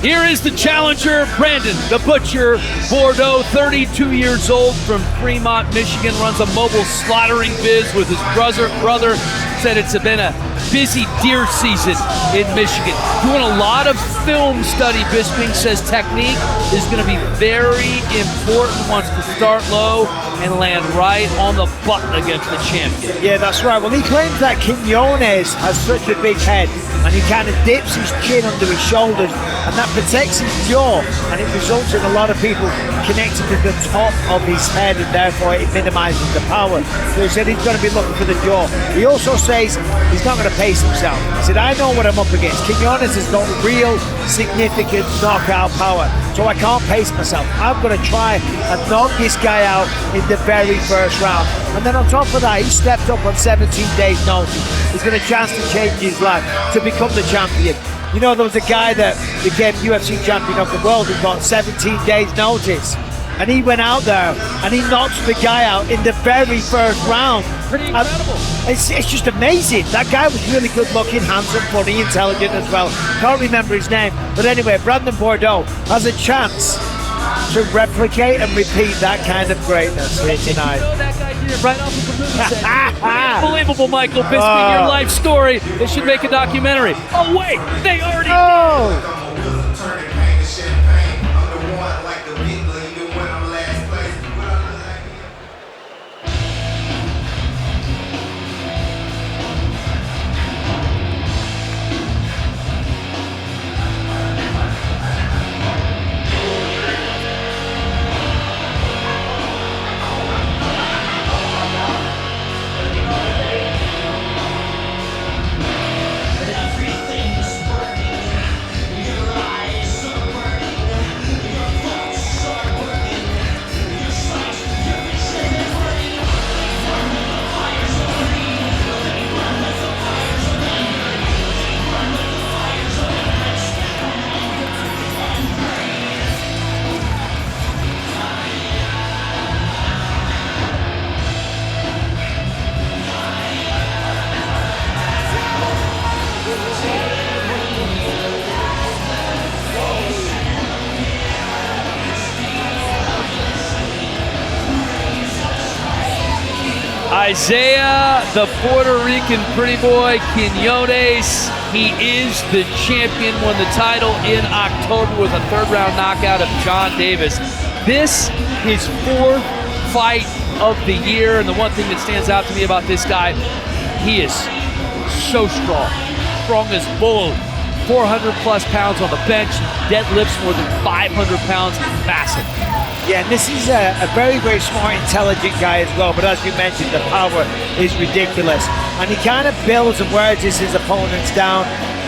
Here is the challenger, Branden the Butcher Bordeaux, 32 years old, from Fremont, Michigan, runs a mobile slaughtering biz with his brother. Said it's been a busy deer season in Michigan. Doing a lot of film study. Bisping says technique is going to be very important. Wants to start low and land right on the button against the champion. Yeah, that's right. Well, he claims that Quinones has such a big head and he kind of dips his chin under his shoulders and that protects his jaw, and it results in a lot of people connected to the top of his head and therefore it minimizes the power. So he said he's going to be looking for the jaw. He also says he's not going to pace himself. He said, I know what I'm up against. Quinones has got real significant knockout power, so I can't pace myself. I'm going to try and knock this guy out in the very first round. And then on top of that, he stepped up on 17 days notice. He's got a chance to change his life, to become the champion. You know, there was a guy that became UFC champion of the world who got 17 days notice. And he went out there and he knocked the guy out in the very first round. Pretty incredible. It's just amazing. That guy was really good looking, handsome, funny, intelligent as well. Can't remember his name. But anyway, Branden Bordeaux has a chance to replicate and repeat that kind of greatness here tonight. You know that guy did it right off of the movie. Unbelievable, Michael Bisping, your life story. They should make a documentary. Oh wait, they already did. Isaih, the Puerto Rican pretty boy, Quinones. He is the champion, won the title in October with a third-round knockout of John Davis. This is fourth fight of the year, and the one thing that stands out to me about this guy, he is so strong as bull. 400 plus pounds on the bench, deadlifts more than 500 pounds, massive. Yeah, and this is a very, very smart, intelligent guy as well, but as you mentioned, the power is ridiculous. And he kind of builds and wears his opponents down.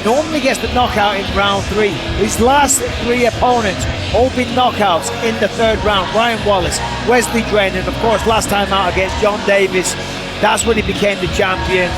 Normally gets the knockout in round 3. His last 3 opponents all been knockouts in the third round. Ryan Wallace, Wesley Drain, and of course last time out against John Davis, that's when he became the champion.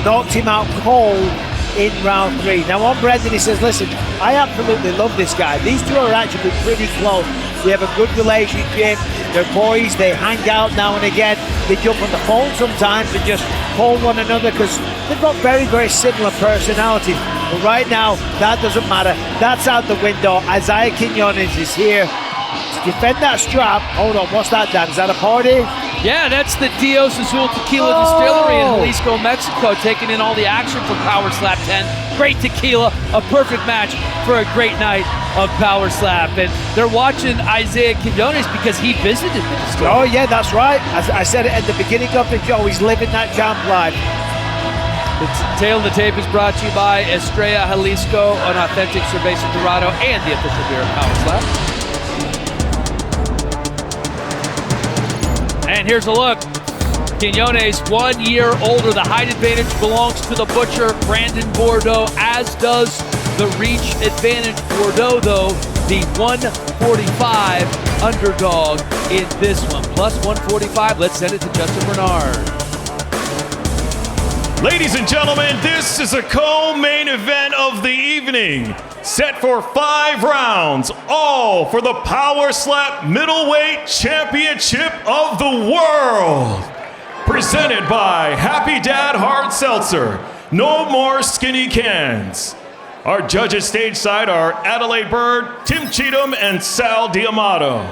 Knocked him out cold in round 3. Now on Branden, he says, listen, I absolutely love this guy. These two are actually pretty close. We have a good relationship. They're boys. They hang out now and again. They jump on the phone sometimes and just call one another because they've got very, very similar personalities. But right now, that doesn't matter. That's out the window. Isaih Quinones is here to defend that strap. Hold on, what's that, Dan? Is that a party? Yeah, that's the Dios Azul Tequila Distillery in Jalisco, Mexico, taking in all the action for Power Slap 10. Great tequila, a perfect match for a great night of Power Slap. And they're watching Isaih Quinones because he visited the distillery. Oh yeah, that's right. As I said it at the beginning of the show, he's living that champ life. The tail of the tape is brought to you by Estrella Jalisco, an authentic Cerveza Dorado, and the official beer of Power Slap. And here's a look. Quinones, 1 year older. The height advantage belongs to the Butcher, Branden Bordeaux, as does the reach advantage. Bordeaux, though, the 145 underdog in this one. Plus 145, let's send it to Justin Bernard. Ladies and gentlemen, this is a co-main event of the evening. Set for 5 rounds, all for the Power Slap Middleweight Championship of the World. Presented by Happy Dad Hard Seltzer. No more skinny cans. Our judges stateside are Adelaide Bird, Tim Cheatham, and Sal Diamato.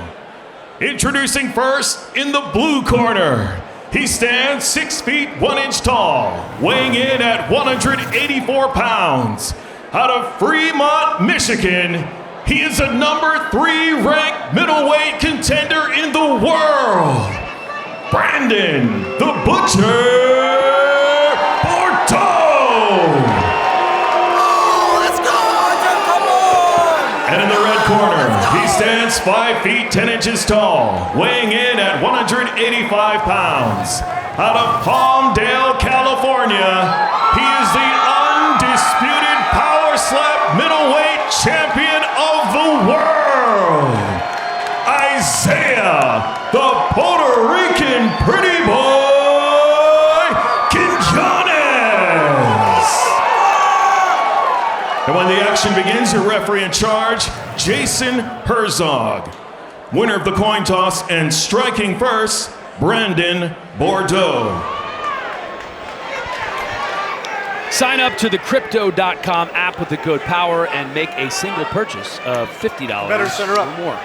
Introducing first in the blue corner. He stands 6 feet 1 inch tall, weighing in at 184 pounds. Out of Fremont, Michigan, he is a number 3 ranked middleweight contender in the world. Branden the Butcher Bordeaux. Let's go, come on! And in the red corner, he stands 5 feet 10 inches tall, weighing in at 185 pounds. Out of Palmdale, California, he is the undisputed power slap middleweight champion of the world, Isaih, the Puerto Rican pretty boy, Quinones. And when the action begins, your referee in charge, Jason Herzog. Winner of the coin toss and striking first, Branden Bordeaux. Sign up to the Crypto.com app with the code POWER and make a single purchase of $50 or more.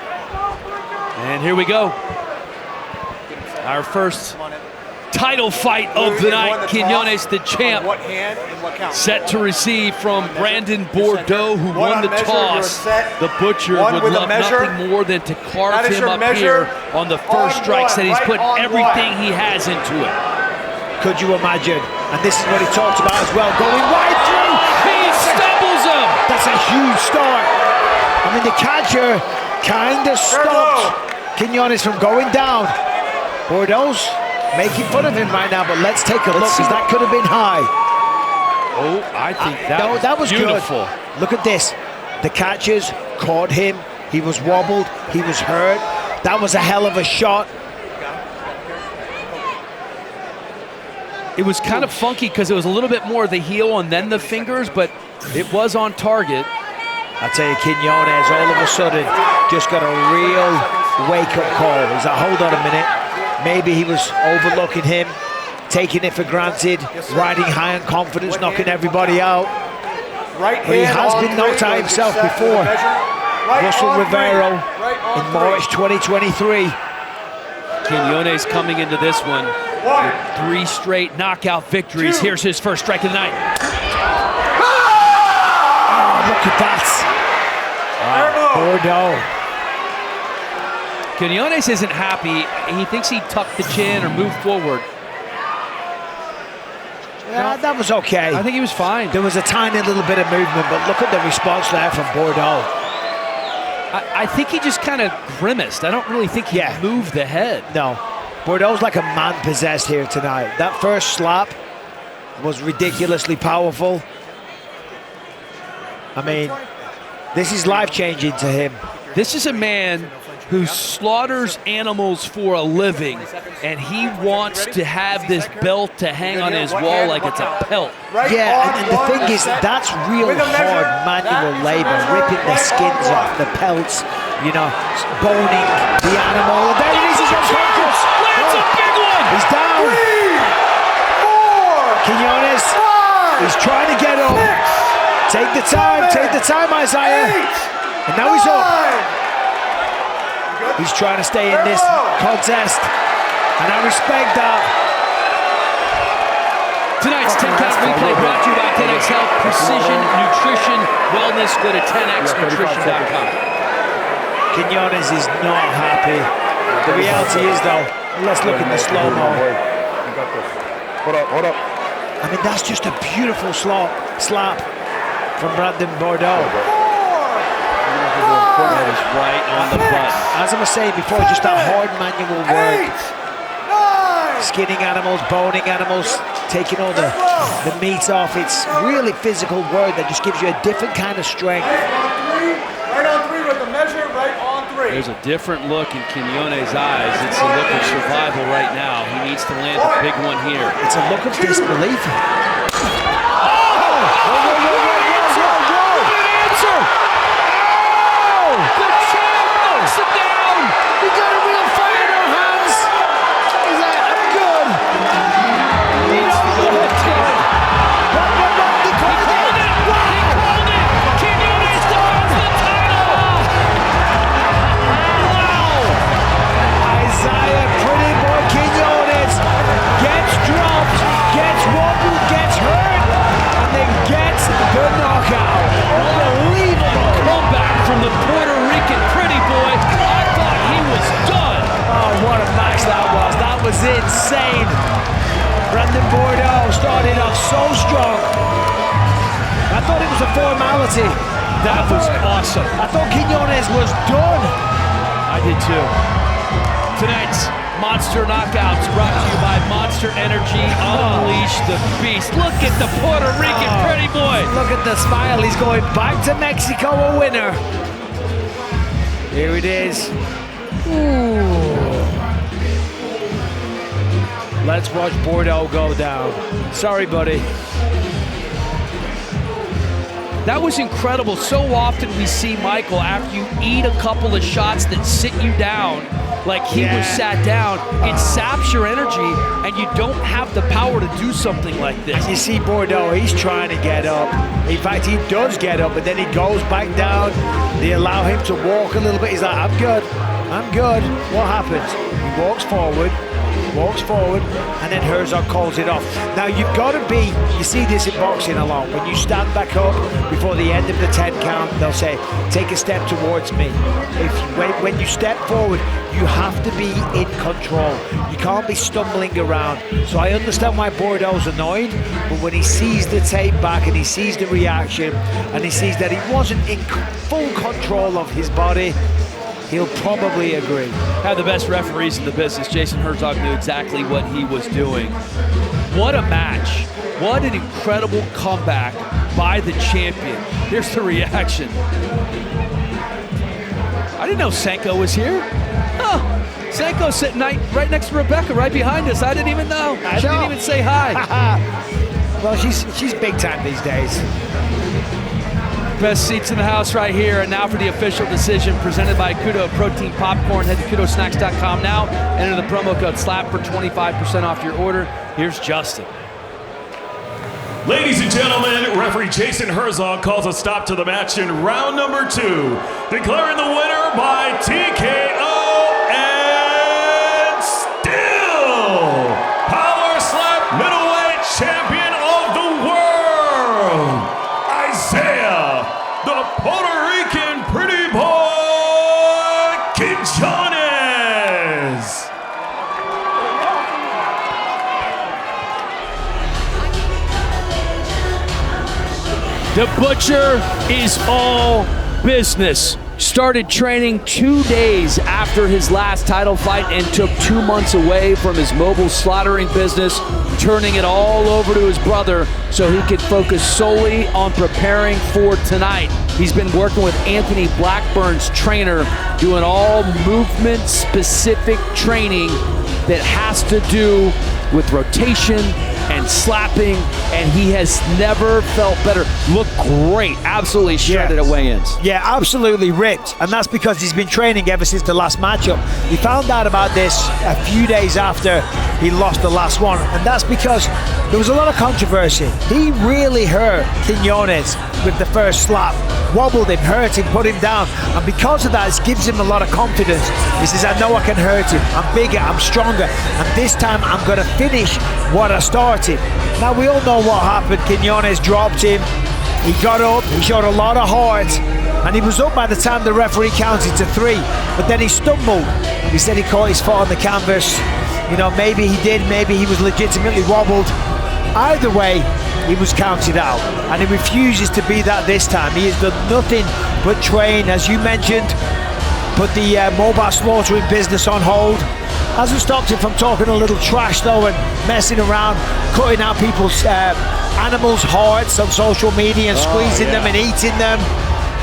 And here we go. Our first title fight of the night. Quinones, the champ, What hand and what count? set to receive from Branden Bordeaux, who won the toss. The Butcher would love nothing more than to carve him up here on the first strike. Said he's put everything he has into it. Could you imagine? And this is what he talked about as well, going right through. He stumbles him. That's a huge start. I mean, the catcher kind of stopped Quinones from going down. Bordeaux's making fun of him right now, but let's take a look, because that could have been high. Oh, I think that was beautiful. Good. Look at this. The catchers caught him. He was wobbled. He was hurt. That was a hell of a shot. It was kind of funky because it was a little bit more the heel and then the fingers, but it was on target. I tell you, Quinones all of a sudden just got a real wake-up call. He's like, hold on a minute. Maybe he was overlooking him, taking it for granted, riding high on confidence, knocking everybody out. But he has been knocked out himself before. Russell Rivero in March 2023. Quinones coming into this one with 3 straight knockout victories. Here's his first strike of the night. Oh, look at that. Bordeaux. Quinones isn't happy. He thinks he tucked the chin or moved forward. Yeah, that was okay. I think he was fine. There was a tiny little bit of movement, but look at the response there from Bordeaux. I think he just kind of grimaced. I don't really think he moved the head. No. Bordeaux's like a man possessed here tonight. That first slap was ridiculously powerful. I mean, this is life-changing to him. This is a man who slaughters animals for a living, and he wants to have this belt to hang on his wall like it's a pelt. Yeah, and the thing is, that's real hard manual labor, ripping the skins off, the pelts, you know, boning the animal. And there it is, he's unconscious. That's a big one. He's down. 3, 4, Quinones, he's trying to get up. Take the time, Isaih. And now he's up. He's trying to stay in this contest, and I respect that. Tonight's 10-count replay brought to you by 10X Health, Precision Nutrition Wellness. Go to 10xnutrition.com. Quinones is not happy. The reality is, though, let's look at the slow-mo. Hold up. I mean, that's just a beautiful slap from Branden Bordeaux. That is right on the button. As I was saying before, just that hard manual work. Skinning animals, boning animals, taking all the meat off. It's really physical work that just gives you a different kind of strength. Right on 3 with the measure, right on 3. There's a different look in Quinones' eyes. It's a look of survival right now. He needs to land a big one here. It's a look of disbelief. The champ knocks him down. We got a real fight in our hands. He's like, I'm good. He needs to go to the table. He called it. He called it. insane. Branden Bordeaux started off so strong. I thought it was a formality. That was awesome. I thought Quinones was done. I did too. Tonight's Monster Knockouts brought to you by Monster Energy. Unleash the beast. Look at the Puerto Rican pretty boy. Look at the smile. He's going back to Mexico a winner. Here it is. Ooh. Let's watch Bordeaux go down. Sorry, buddy. That was incredible. So often we see Michael, after you eat a couple of shots that sit you down, like he was sat down, it saps your energy and you don't have the power to do something like this. And you see Bordeaux, he's trying to get up. In fact, he does get up, but then he goes back down. They allow him to walk a little bit. He's like, I'm good, I'm good. What happens? He walks forward, and then Herzog calls it off. Now you've got to be, you see this in boxing a lot, when you stand back up before the end of the 10 count, they'll say, take a step towards me. When you step forward, you have to be in control. You can't be stumbling around. So I understand why Bordeaux's annoyed, but when he sees the tape back and he sees the reaction, and he sees that he wasn't in full control of his body, he'll probably agree. Have the best referees in the business. Jason Herzog knew exactly what he was doing. What a match. What an incredible comeback by the champion. Here's the reaction. I didn't know Senko was here. Oh, Senko's sitting right next to Rebecca, right behind us. I didn't even know. She didn't even say hi. Well, she's big time these days. Best seats in the house right here. And now for the official decision presented by Kudo Protein Popcorn. Head to kudosnacks.com now. Enter the promo code SLAP for 25% off your order. Here's Justin. Ladies and gentlemen, referee Jason Herzog calls a stop to the match in round number 2, declaring the winner by TKO and still Power Slap Middleweight Champion of the World, Isaih, the Puerto Rican pretty boy, Quinones. The Butcher is all business. Started training 2 days after his last title fight and took 2 months away from his mobile slaughtering business, turning it all over to his brother so he could focus solely on preparing for tonight. He's been working with Anthony Blackburn's trainer, doing all movement-specific training that has to do with rotation and slapping, and he has never felt better. Looked great, absolutely shredded at weigh-ins. Yeah, absolutely ripped, and that's because he's been training ever since the last matchup. He found out about this a few days after he lost the last one, and that's because there was a lot of controversy. He really hurt Quinones with the first slap, wobbled him, hurt him, put him down, and because of that, it gives him a lot of confidence. He says, I know I can hurt him, I'm bigger, I'm stronger, and this time I'm going to finish what I started. Now we all know what happened. Quinones dropped him, he got up, he showed a lot of heart, and he was up by the time the referee counted to 3, but then he stumbled. He said he caught his foot on the canvas. You know, maybe he did, maybe he was legitimately wobbled. Either way, he was counted out, and he refuses to be that this time. He has done nothing but train, as you mentioned, put the mobile slaughtering business on hold. Hasn't stopped him from talking a little trash though and messing around, cutting out people's animals' hearts on social media and squeezing them and eating them.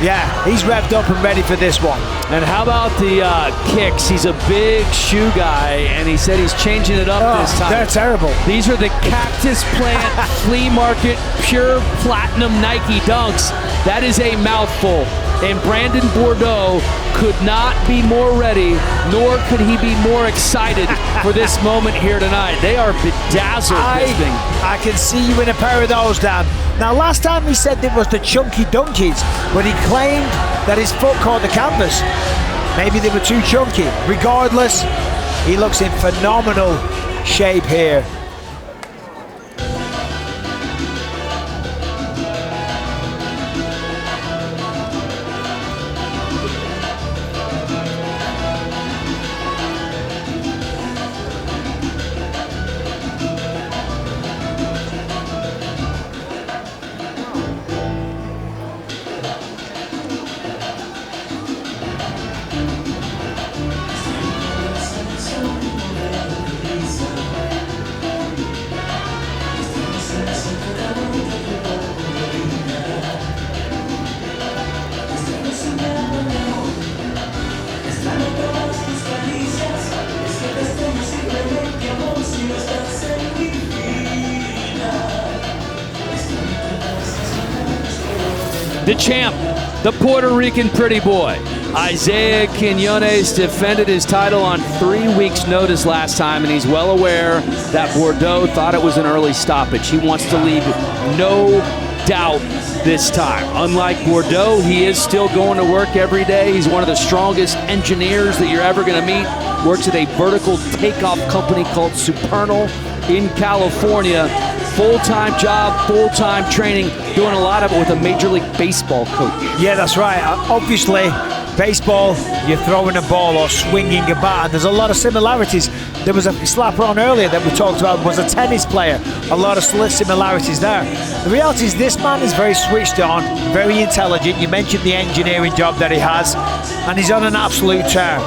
Yeah, he's revved up and ready for this one. And how about the kicks? He's a big shoe guy, and he said he's changing it up this time. They're terrible. These are the Cactus Plant Flea Market Pure Platinum Nike Dunks. That is a mouthful. And Branden Bordeaux could not be more ready, nor could he be more excited for this moment here tonight. They are bedazzled, this thing. I can see you in a pair of those, Dan. Now, last time he said it was the chunky donkeys, but he claimed that his foot caught the canvas. Maybe they were too chunky. Regardless, he looks in phenomenal shape here. The champ, the Puerto Rican pretty boy, Isaih Quinones, defended his title on 3 weeks' notice last time, and he's well aware that Bordeaux thought it was an early stoppage. He wants to leave no doubt this time. Unlike Bordeaux, he is still going to work every day. He's one of the strongest engineers that you're ever going to meet. Works at a vertical takeoff company called Supernal in California. Full-time job, full-time training, doing a lot of it with a Major League Baseball coach. Yeah, that's right. Obviously, baseball, you're throwing a ball or swinging a bat, and there's a lot of similarities. There was a slapper on earlier that we talked about, was a tennis player. A lot of similarities there. The reality is this man is very switched on, very intelligent. You mentioned the engineering job that he has, and he's on an absolute tear.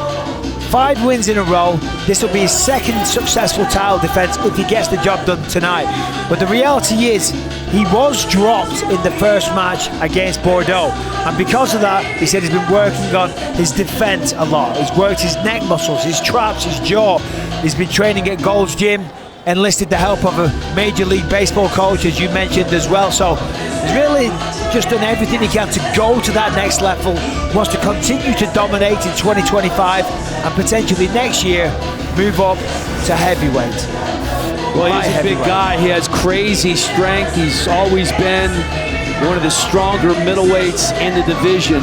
5 wins in a row. This will be his second successful title defense if he gets the job done tonight. But the reality is, he was dropped in the first match against Bordeaux. And because of that, he said he's been working on his defense a lot. He's worked his neck muscles, his traps, his jaw. He's been training at Gold's Gym, enlisted the help of a Major League Baseball coach, as you mentioned as well. So he's really just done everything he can to go to that next level, wants to continue to dominate in 2025 and potentially next year move up to heavyweight. Well, he's a big guy. He has crazy strength. He's always been one of the stronger middleweights in the division.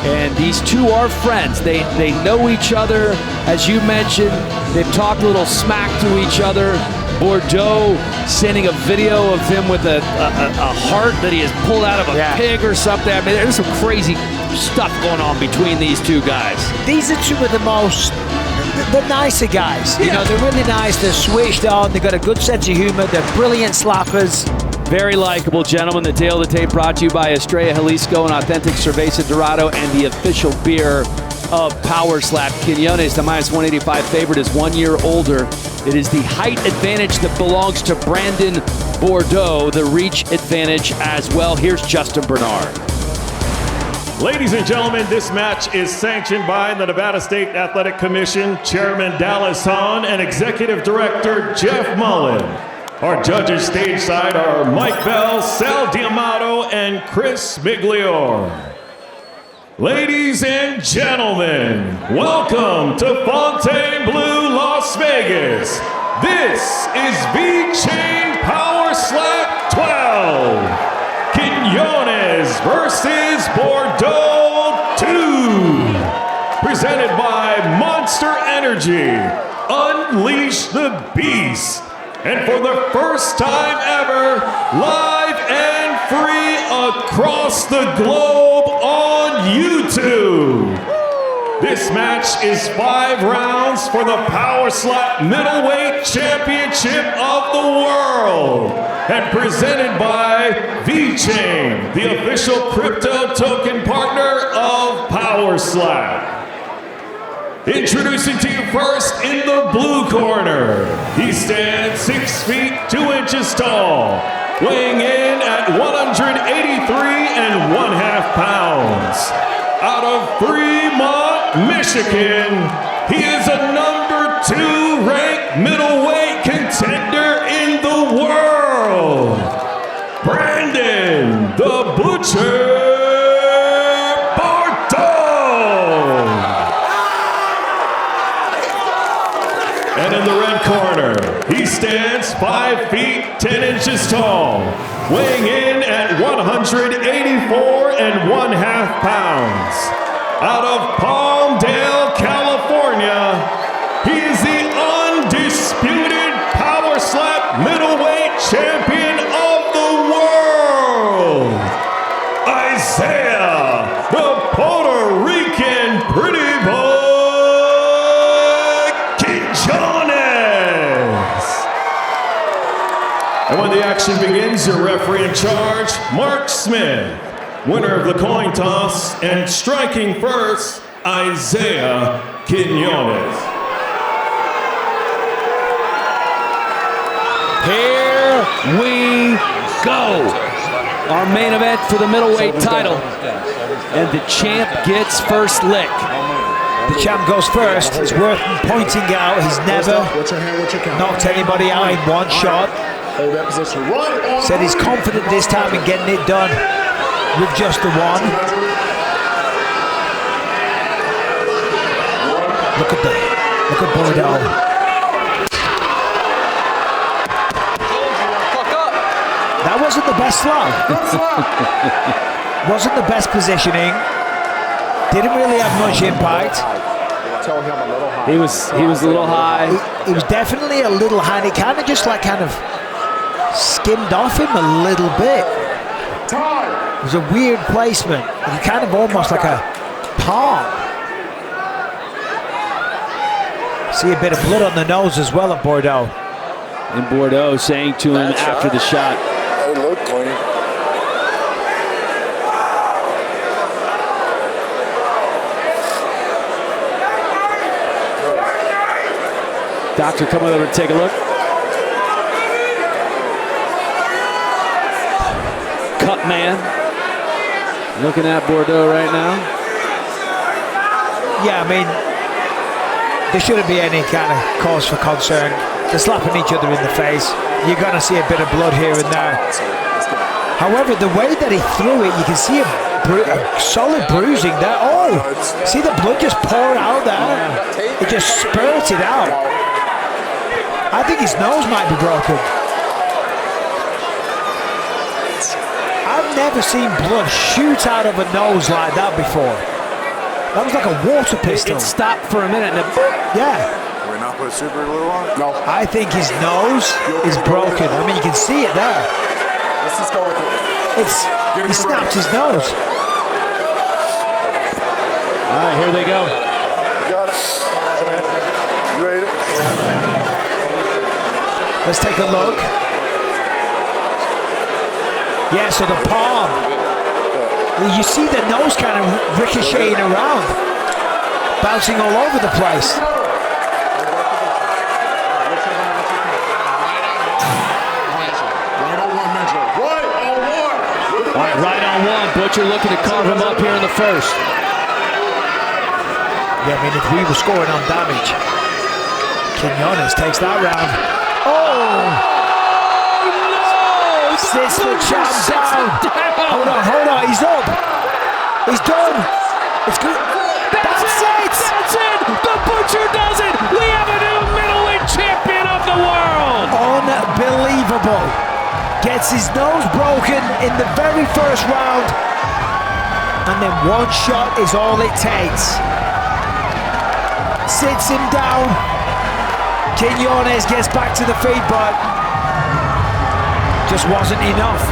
And these two are friends. They know each other. As you mentioned, they've talked a little smack to each other. Bordeaux sending a video of him with a heart that he has pulled out of a pig or something. I mean, there's some crazy stuff going on between these two guys. These are two of the most, the nicer guys. You know, they're really nice. They're switched on. They've got a good sense of humor. They're brilliant slappers. Very likable gentlemen. The Tale of the Tape brought to you by Estrella Jalisco, an authentic Cerveza Dorado, and the official beer of Power Slap. Quinones, the -185 favorite, is 1 year older. It is the height advantage that belongs to Branden Bordeaux, the reach advantage as well. Here's Justin Bernard. Ladies and gentlemen, this match is sanctioned by the Nevada State Athletic Commission, Chairman Dallas Hahn, and Executive Director Jeff Mullen. Our judges stateside are Mike Bell, Sal Diamato, and Chris Migliore. Ladies and gentlemen, welcome to Fontainebleau, Las Vegas. This is V-Chain Power Slap 12. Quinones versus Bordeaux 2. Presented by Monster Energy. Unleash the Beast. And for the first time ever, live and free across the globe on YouTube. This match is 5 rounds for the Power Slap Middleweight Championship of the World. And presented by V-Chain, the official crypto token partner of Power Slap. Introducing to you first in the blue corner. He stands 6 feet 2 inches tall, weighing in at 183.5 pounds. Out of Fremont, Michigan, he is a number 2 ranked middleweight contender in the world. Branden the Butcher Bordeaux. And in the red corner, he stands 5 feet 10 inches tall, weighing in at 184.5 pounds. Out of Palmdale, California, he is the undisputed Power Slap middleweight champion of the world, Isaih, the Puerto Rican pretty boy, Quinones. And when the action begins, your referee in charge, Mark Smith, winner of the coin toss, and striking first, Isaih Quinones. Here we go. Our main event for the middleweight title. And the champ gets first lick. The champ goes first. It's worth pointing out he's never knocked anybody out in one shot. Said he's confident this time in getting it done. with just the one. Look at Bordeaux. That wasn't the best slot. Wasn't the best positioning. Didn't really have much impact. He was a little high. He was definitely a little high. He kind of skimmed off him a little bit. It was a weird placement. He kind of almost like a palm. See a bit of blood on the nose as well of Bordeaux. And Bordeaux saying to him after the shot, It looked clean. Doctor, come over and take a look. Cut man. Looking at Bordeaux right now. Yeah, I mean, there shouldn't be any kind of cause for concern. They're slapping each other in the face. You're going to see a bit of blood here and there. However, the way that he threw it, you can see a solid bruising there. Oh, see the blood just pour out there? It just spurted out. I think his nose might be broken. I've never seen blood shoot out of a nose like that before. That was like a water pistol. It stopped for a minute and Yeah. Can we not put super glue on? No. I think his nose is broken. I mean, you can see it there. Let's just go with it. He snapped his nose. all right, here they go. You got it. You ate it. Let's take a look. Yeah, so the palm. You see the nose kind of ricocheting around, bouncing all over the place. All right, right on one. Butcher looking to carve him up here in the first. Yeah, I mean, if we were scoring on damage, Quinones takes that round. Oh! Sits the champ down. Hold on, he's up. He's done. It's good. That's it. That's it. The Butcher does it. We have a new middleweight champion of the world. Unbelievable. Gets his nose broken in the very first round. And then one shot is all it takes. Sits him down. Quinones gets back to the feet, but just wasn't enough.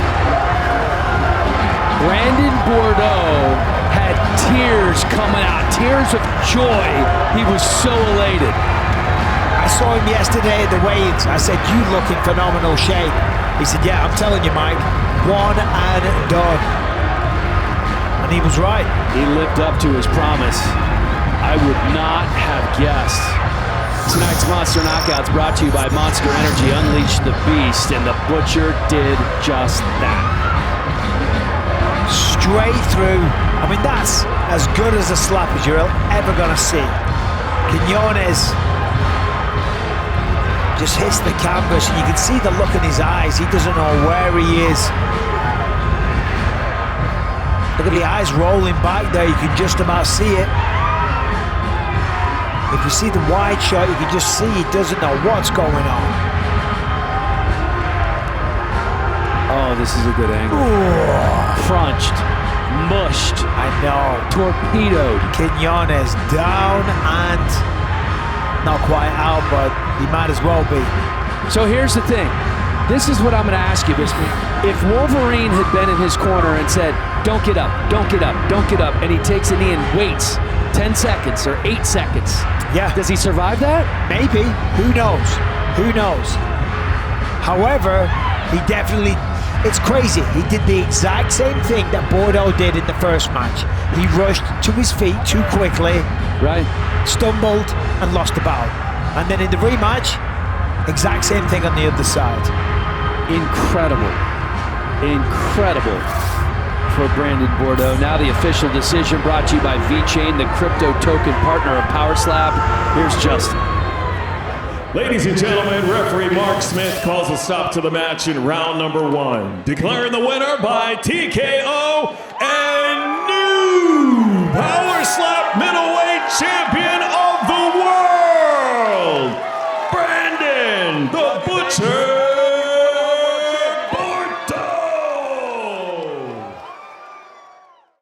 Branden Bordeaux had tears coming out, tears of joy. He was so elated. I saw him yesterday at the weigh-ins. I said, you look in phenomenal shape. He said, yeah, I'm telling you, Mike, one and done. And he was right. He lived up to his promise. I would not have guessed. Tonight's Monster Knockouts brought to you by Monster Energy. Unleash the Beast, and the Butcher did just that. Straight through. I mean, that's as good as a slap as you're ever going to see. Quinones just hits the canvas, and you can see the look in his eyes. He doesn't know where he is. Look at the eyes rolling back there. You can just about see it. If you see the wide shot, you can just see he doesn't know what's going on. Oh, this is a good angle. Ooh. Crunched, mushed, I know. torpedoed. Quinones down and not quite out, but he might as well be. So here's the thing. This is what I'm going to ask you, Bisbee. If Wolverine had been in his corner and said, don't get up, don't get up, don't get up, and he takes a knee and waits 10 seconds or 8 seconds, Yeah. does he survive that? Maybe. Who knows? Who knows? However, he definitely, it's crazy. He did the exact same thing that Bordeaux did in the first match. He rushed to his feet too quickly, Right. stumbled, and lost the battle. And then in the rematch, exact same thing on the other side. Incredible. Incredible for Branden Bordeaux. Now the official decision brought to you by VeChain, the crypto token partner of Power Slab. Here's Justin. Ladies and gentlemen, referee Mark Smith calls a stop to the match in round number 1, declaring the winner by TKO and